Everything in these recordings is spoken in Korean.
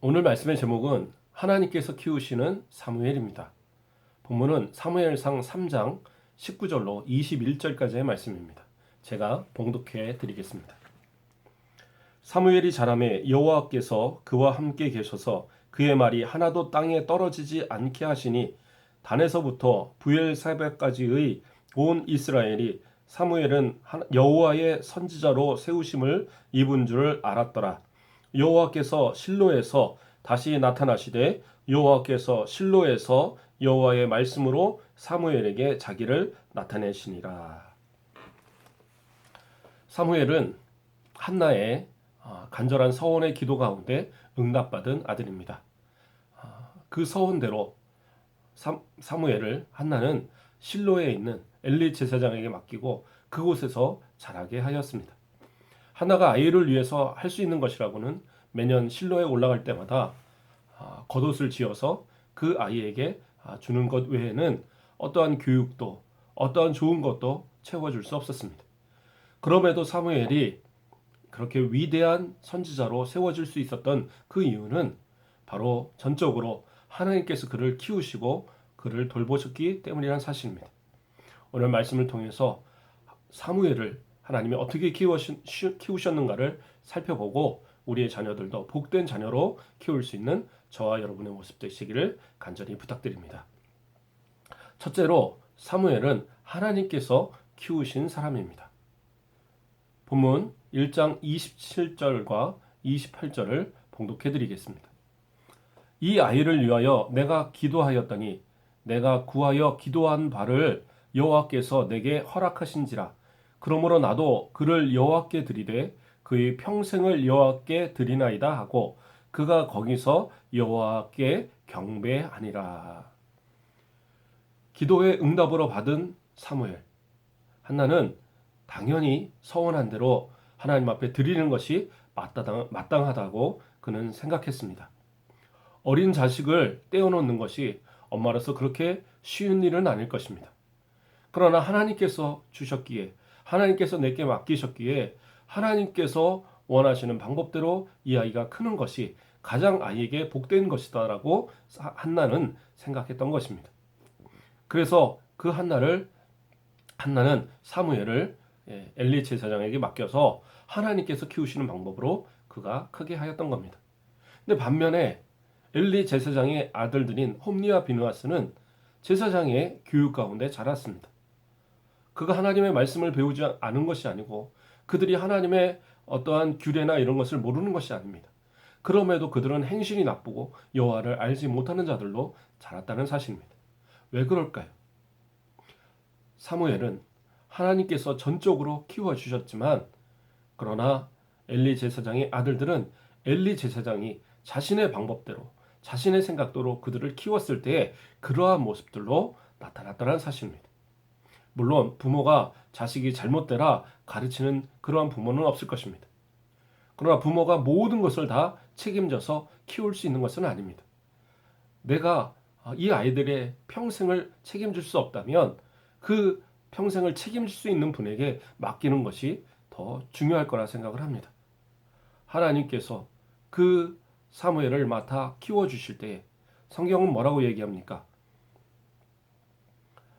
오늘 말씀의 제목은 하나님께서 키우시는 사무엘입니다. 본문은 사무엘상 3장 19절로 21절까지의 말씀입니다. 제가 봉독해 드리겠습니다. 사무엘이 자라매 여호와께서 그와 함께 계셔서 그의 말이 하나도 땅에 떨어지지 않게 하시니 단에서부터 부엘세바까지의 온 이스라엘이 사무엘은 여호와의 선지자로 세우심을 입은 줄을 알았더라. 여호와께서 실로에서 다시 나타나시되 여호와께서 실로에서 여호와의 말씀으로 사무엘에게 자기를 나타내시니라. 사무엘은 한나의 간절한 서원의 기도 가운데 응답받은 아들입니다. 그 서원대로 사무엘을 한나는 실로에 있는 엘리 제사장에게 맡기고 그곳에서 자라게 하였습니다. 한나가 아이를 위해서 할 수 있는 것이라고는 매년 실로에 올라갈 때마다 겉옷을 지어서 그 아이에게 주는 것 외에는 어떠한 교육도 어떠한 좋은 것도 채워줄 수 없었습니다. 그럼에도 사무엘이 그렇게 위대한 선지자로 세워질 수 있었던 그 이유는 바로 전적으로 하나님께서 그를 키우시고 그를 돌보셨기 때문이라는 사실입니다. 오늘 말씀을 통해서 사무엘을 하나님이 어떻게 키우셨는가를 살펴보고 우리의 자녀들도 복된 자녀로 키울 수 있는 저와 여러분의 모습 되시기를 간절히 부탁드립니다. 첫째로 사무엘은 하나님께서 키우신 사람입니다. 본문 1장 27절과 28절을 봉독해 드리겠습니다. 이 아이를 위하여 내가 기도하였더니 내가 구하여 기도한 바를 여호와께서 내게 허락하신지라. 그러므로 나도 그를 여호와께 드리되 그의 평생을 여호와께 드리나이다 하고 그가 거기서 여호와께 경배하니라. 기도의 응답으로 받은 사무엘. 한나는 당연히 서원한 대로 하나님 앞에 드리는 것이 마땅하다고 그는 생각했습니다. 어린 자식을 떼어놓는 것이 엄마로서 그렇게 쉬운 일은 아닐 것입니다. 그러나 하나님께서 주셨기에 하나님께서 내게 맡기셨기에 하나님께서 원하시는 방법대로 이 아이가 크는 것이 가장 아이에게 복된 것이다라고 한나는 생각했던 것입니다. 그래서 그 한나는 사무엘을 엘리 제사장에게 맡겨서 하나님께서 키우시는 방법으로 그가 크게 하였던 겁니다. 근데 반면에 엘리 제사장의 아들들인 홈리와 비느하스는 제사장의 교육 가운데 자랐습니다. 그가 하나님의 말씀을 배우지 않은 것이 아니고 그들이 하나님의 어떠한 규례나 이런 것을 모르는 것이 아닙니다. 그럼에도 그들은 행실이 나쁘고 여호와를 알지 못하는 자들로 자랐다는 사실입니다. 왜 그럴까요? 사무엘은 하나님께서 전적으로 키워주셨지만 그러나 엘리 제사장의 아들들은 엘리 제사장이 자신의 방법대로 자신의 생각대로 그들을 키웠을 때에 그러한 모습들로 나타났다는 사실입니다. 물론 부모가 자식이 잘못되라 가르치는 그러한 부모는 없을 것입니다. 그러나 부모가 모든 것을 다 책임져서 키울 수 있는 것은 아닙니다. 내가 이 아이들의 평생을 책임질 수 없다면 그 평생을 책임질 수 있는 분에게 맡기는 것이 더 중요할 거라 생각을 합니다. 하나님께서 그 사무엘을 맡아 키워주실 때 성경은 뭐라고 얘기합니까?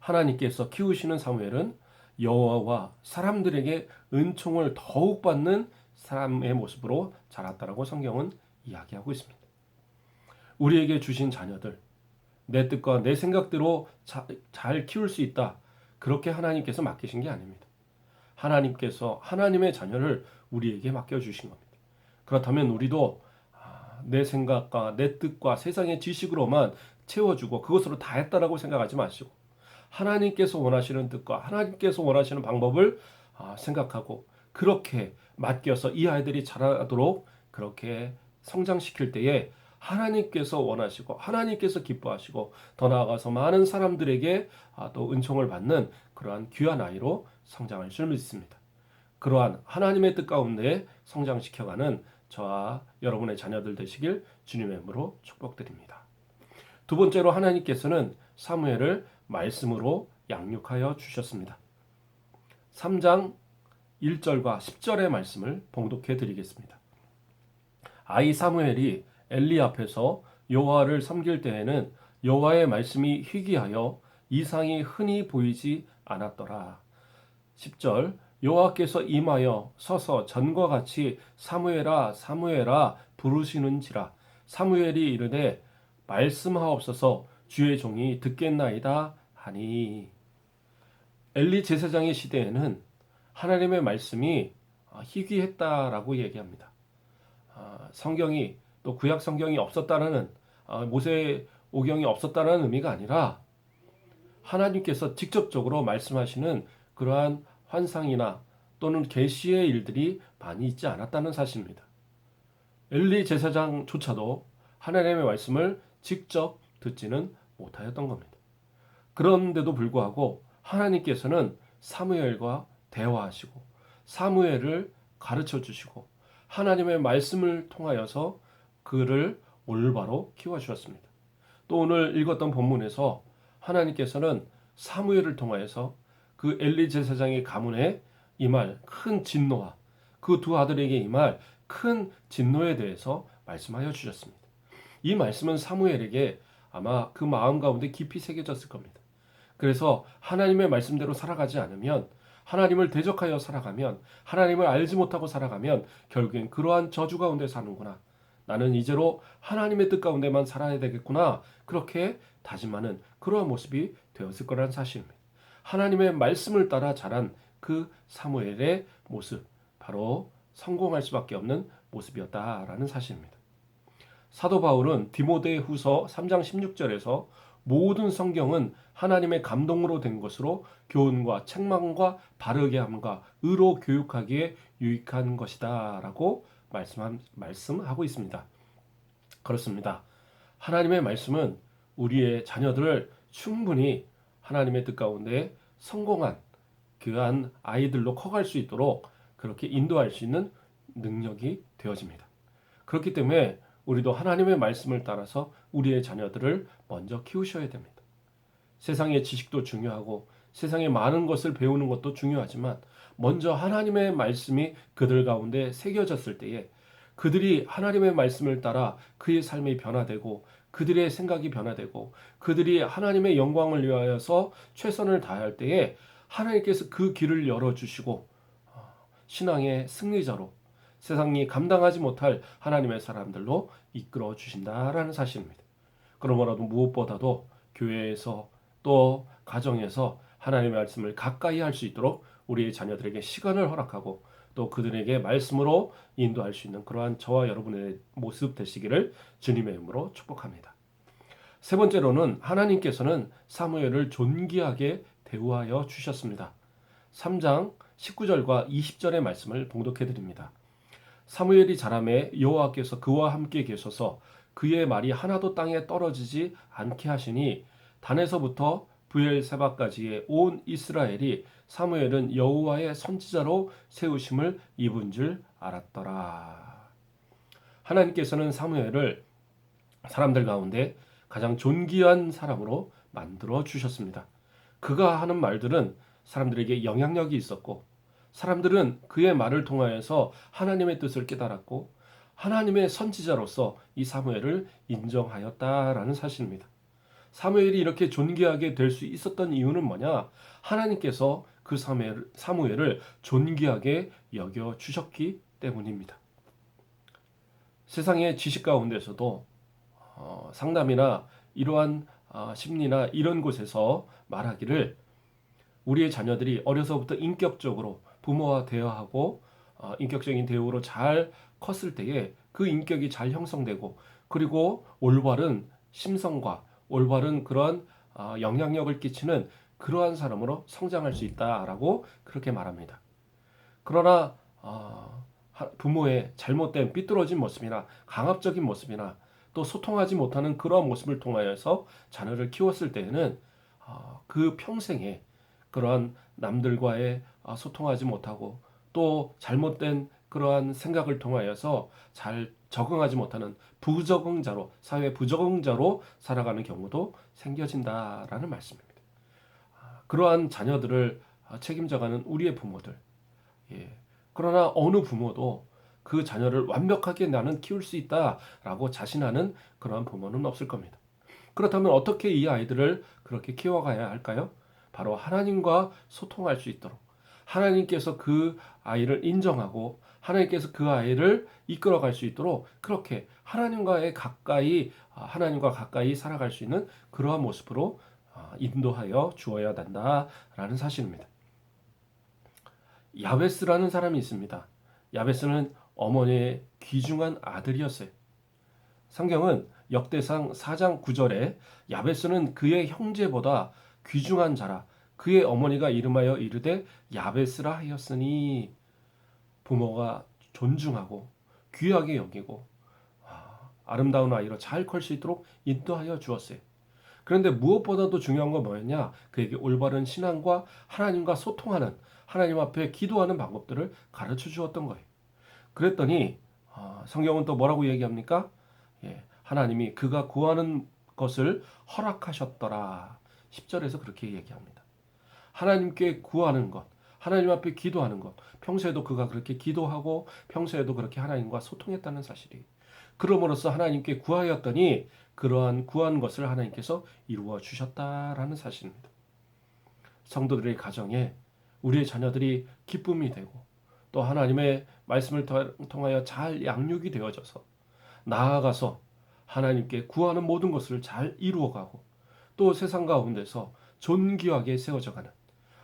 하나님께서 키우시는 사무엘은 여호와와 사람들에게 은총을 더욱 받는 사람의 모습으로 자랐다라고 성경은 이야기하고 있습니다. 우리에게 주신 자녀들, 내 뜻과 내 생각대로 잘 키울 수 있다. 그렇게 하나님께서 맡기신 게 아닙니다. 하나님께서 하나님의 자녀를 우리에게 맡겨주신 겁니다. 그렇다면 우리도 내 생각과 내 뜻과 세상의 지식으로만 채워주고 그것으로 다 했다라고 생각하지 마시고 하나님께서 원하시는 뜻과 하나님께서 원하시는 방법을 생각하고 그렇게 맡겨서 이 아이들이 자라도록 그렇게 성장시킬 때에 하나님께서 원하시고 하나님께서 기뻐하시고 더 나아가서 많은 사람들에게 또 은총을 받는 그러한 귀한 아이로 성장할 줄 믿습니다. 그러한 하나님의 뜻 가운데 성장시켜가는 저와 여러분의 자녀들 되시길 주님의 이름으로 축복드립니다. 두 번째로 하나님께서는 사무엘을 말씀으로 양육하여 주셨습니다. 3장 1절과 10절의 말씀을 봉독해 드리겠습니다. 아이 사무엘이 엘리 앞에서 여호와를 섬길 때에는 여호와의 말씀이 희귀하여 이상이 흔히 보이지 않았더라. 10절 여호와께서 임하여 서서 전과 같이 사무엘아 사무엘아 부르시는지라. 사무엘이 이르되 말씀하옵소서 주의 종이 듣겠나이다 하니. 엘리 제사장의 시대에는 하나님의 말씀이 희귀했다라고 얘기합니다. 성경이 또 구약 성경이 없었다는 모세 오경이 없었다는 의미가 아니라 하나님께서 직접적으로 말씀하시는 그러한 환상이나 또는 계시의 일들이 많이 있지 않았다는 사실입니다. 엘리 제사장조차도 하나님의 말씀을 직접 듣지는 못하였던 겁니다. 그런데도 불구하고 하나님께서는 사무엘과 대화하시고 사무엘을 가르쳐 주시고 하나님의 말씀을 통하여서 그를 올바로 키워주셨습니다. 또 오늘 읽었던 본문에서 하나님께서는 사무엘을 통하여서 그 엘리 제사장의 가문에 임할 큰 진노와 그 두 아들에게 임할 큰 진노에 대해서 말씀하여 주셨습니다. 이 말씀은 사무엘에게 아마 그 마음 가운데 깊이 새겨졌을 겁니다. 그래서 하나님의 말씀대로 살아가지 않으면, 하나님을 대적하여 살아가면, 하나님을 알지 못하고 살아가면 결국엔 그러한 저주 가운데 사는구나. 나는 이제로 하나님의 뜻 가운데만 살아야 되겠구나. 그렇게 다짐하는 그러한 모습이 되었을 거라는 사실입니다. 하나님의 말씀을 따라 자란 그 사무엘의 모습, 바로 성공할 수밖에 없는 모습이었다라는 사실입니다. 사도 바울은 디모데 후서 3장 16절에서 모든 성경은 하나님의 감동으로 된 것으로 교훈과 책망과 바르게 함과 의로 교육하기에 유익한 것이다 라고 말씀하고 있습니다. 그렇습니다. 하나님의 말씀은 우리의 자녀들을 충분히 하나님의 뜻 가운데 성공한 그러한 아이들로 커갈 수 있도록 그렇게 인도할 수 있는 능력이 되어집니다. 그렇기 때문에 우리도 하나님의 말씀을 따라서 우리의 자녀들을 먼저 키우셔야 됩니다. 세상의 지식도 중요하고 세상의 많은 것을 배우는 것도 중요하지만 먼저 하나님의 말씀이 그들 가운데 새겨졌을 때에 그들이 하나님의 말씀을 따라 그의 삶이 변화되고 그들의 생각이 변화되고 그들이 하나님의 영광을 위하여서 최선을 다할 때에 하나님께서 그 길을 열어주시고 신앙의 승리자로 세상이 감당하지 못할 하나님의 사람들로 이끌어 주신다라는 사실입니다. 그러므로 무엇보다도 교회에서 또 가정에서 하나님의 말씀을 가까이 할 수 있도록 우리의 자녀들에게 시간을 허락하고 또 그들에게 말씀으로 인도할 수 있는 그러한 저와 여러분의 모습 되시기를 주님의 이름으로 축복합니다. 세 번째로는 하나님께서는 사무엘을 존귀하게 대우하여 주셨습니다. 3장 19절과 20절의 말씀을 봉독해 드립니다. 사무엘이 자라매 여호와께서 그와 함께 계셔서 그의 말이 하나도 땅에 떨어지지 않게 하시니 단에서부터 브엘세바까지의 온 이스라엘이 사무엘은 여호와의 선지자로 세우심을 입은 줄 알았더라. 하나님께서는 사무엘을 사람들 가운데 가장 존귀한 사람으로 만들어 주셨습니다. 그가 하는 말들은 사람들에게 영향력이 있었고 사람들은 그의 말을 통하여서 하나님의 뜻을 깨달았고 하나님의 선지자로서 이 사무엘을 인정하였다라는 사실입니다. 사무엘이 이렇게 존귀하게 될 수 있었던 이유는 뭐냐? 하나님께서 그 사무엘을 존귀하게 여겨 주셨기 때문입니다. 세상의 지식 가운데서도 상담이나 이러한 심리나 이런 곳에서 말하기를 우리의 자녀들이 어려서부터 인격적으로 부모와 대화하고 인격적인 대우로 잘 컸을 때에 그 인격이 잘 형성되고 그리고 올바른 심성과 올바른 그러한 영향력을 끼치는 그러한 사람으로 성장할 수 있다라고 그렇게 말합니다. 그러나 부모의 잘못된 삐뚤어진 모습이나 강압적인 모습이나 또 소통하지 못하는 그러한 모습을 통하여서 자녀를 키웠을 때에는 그 평생에 그러한 남들과의 소통하지 못하고 또 잘못된 그러한 생각을 통하여서 잘 적응하지 못하는 부적응자로 사회 부적응자로 살아가는 경우도 생겨진다라는 말씀입니다. 그러한 자녀들을 책임져가는 우리의 부모들. 예. 그러나 어느 부모도 그 자녀를 완벽하게 나는 키울 수 있다라고 자신하는 그러한 부모는 없을 겁니다. 그렇다면 어떻게 이 아이들을 그렇게 키워가야 할까요? 바로 하나님과 소통할 수 있도록 하나님께서 그 아이를 인정하고 하나님께서 그 아이를 이끌어갈 수 있도록 그렇게 하나님과 가까이 살아갈 수 있는 그러한 모습으로 인도하여 주어야 된다라는 사실입니다. 야베스라는 사람이 있습니다. 야베스는 어머니의 귀중한 아들이었어요. 성경은 역대상 4장 9절에 야베스는 그의 형제보다 귀중한 자라 그의 어머니가 이름하여 이르되 야베스라 하였으니 부모가 존중하고 귀하게 여기고 아름다운 아이로 잘 클 수 있도록 인도하여 주었어요. 그런데 무엇보다도 중요한 건 뭐였냐? 그에게 올바른 신앙과 하나님과 소통하는 하나님 앞에 기도하는 방법들을 가르쳐 주었던 거예요. 그랬더니 성경은 또 뭐라고 얘기합니까? 하나님이 그가 구하는 것을 허락하셨더라. 10절에서 그렇게 얘기합니다. 하나님께 구하는 것, 하나님 앞에 기도하는 것, 평소에도 그가 그렇게 기도하고 평소에도 그렇게 하나님과 소통했다는 사실이 그럼으로써 하나님께 구하였더니 그러한 구한 것을 하나님께서 이루어 주셨다라는 사실입니다. 성도들의 가정에 우리의 자녀들이 기쁨이 되고 또 하나님의 말씀을 통하여 잘 양육이 되어져서 나아가서 하나님께 구하는 모든 것을 잘 이루어가고 또 세상 가운데서 존귀하게 세워져가는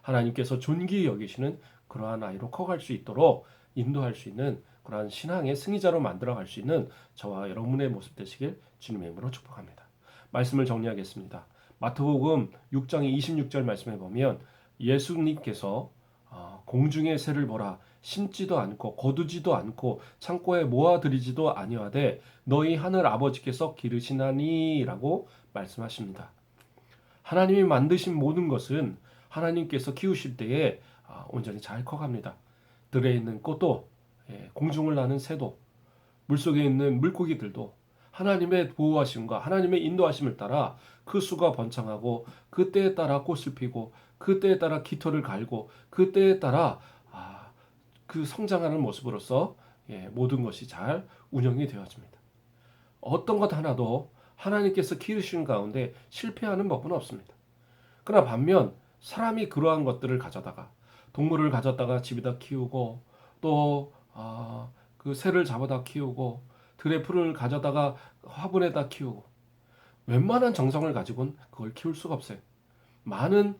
하나님께서 존귀히 여기시는 그러한 아이로 커갈 수 있도록 인도할 수 있는 그러한 신앙의 승리자로 만들어갈 수 있는 저와 여러분의 모습 되시길 주님의 이름으로 축복합니다. 말씀을 정리하겠습니다. 마태복음 6장 26절 말씀에 보면 예수님께서 공중의 새를 보라 심지도 않고 거두지도 않고 창고에 모아들이지도 아니하되 너희 하늘 아버지께서 기르시나니라고 말씀하십니다. 하나님이 만드신 모든 것은 하나님께서 키우실 때에 온전히 잘 커갑니다. 들에 있는 꽃도 공중을 나는 새도 물속에 있는 물고기들도 하나님의 보호하심과 하나님의 인도하심을 따라 그 수가 번창하고 그 때에 따라 꽃을 피고 그 때에 따라 깃털을 갈고 그 때에 따라 그 성장하는 모습으로서 모든 것이 잘 운영이 되어집니다. 어떤 것 하나도 하나님께서 키우시는 가운데 실패하는 법은 없습니다. 그러나 반면 사람이 그러한 것들을 가져다가 동물을 가졌다가 집에다 키우고 또 그 새를 잡아다 키우고 들의 풀을 가져다가 화분에다 키우고 웬만한 정성을 가지고는 그걸 키울 수가 없어요. 많은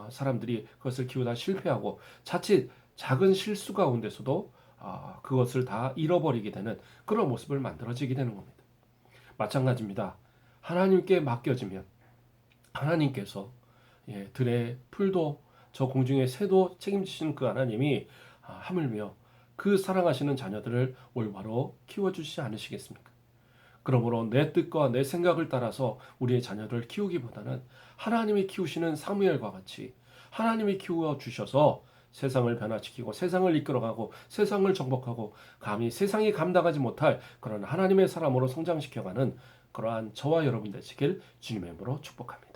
사람들이 그것을 키우다 실패하고 자칫 작은 실수 가운데서도 그것을 다 잃어버리게 되는 그런 모습을 만들어지게 되는 겁니다. 마찬가지입니다. 하나님께 맡겨지면 하나님께서 들의 풀도 저 공중의 새도 책임지시는 그 하나님이 하물며 그 사랑하시는 자녀들을 올바로 키워주시지 않으시겠습니까? 그러므로 내 뜻과 내 생각을 따라서 우리의 자녀들을 키우기보다는 하나님이 키우시는 사무엘과 같이 하나님이 키워주셔서 세상을 변화시키고 세상을 이끌어가고 세상을 정복하고 감히 세상이 감당하지 못할 그런 하나님의 사람으로 성장시켜가는 그러한 저와 여러분 되시길 주님의 이름으로 축복합니다.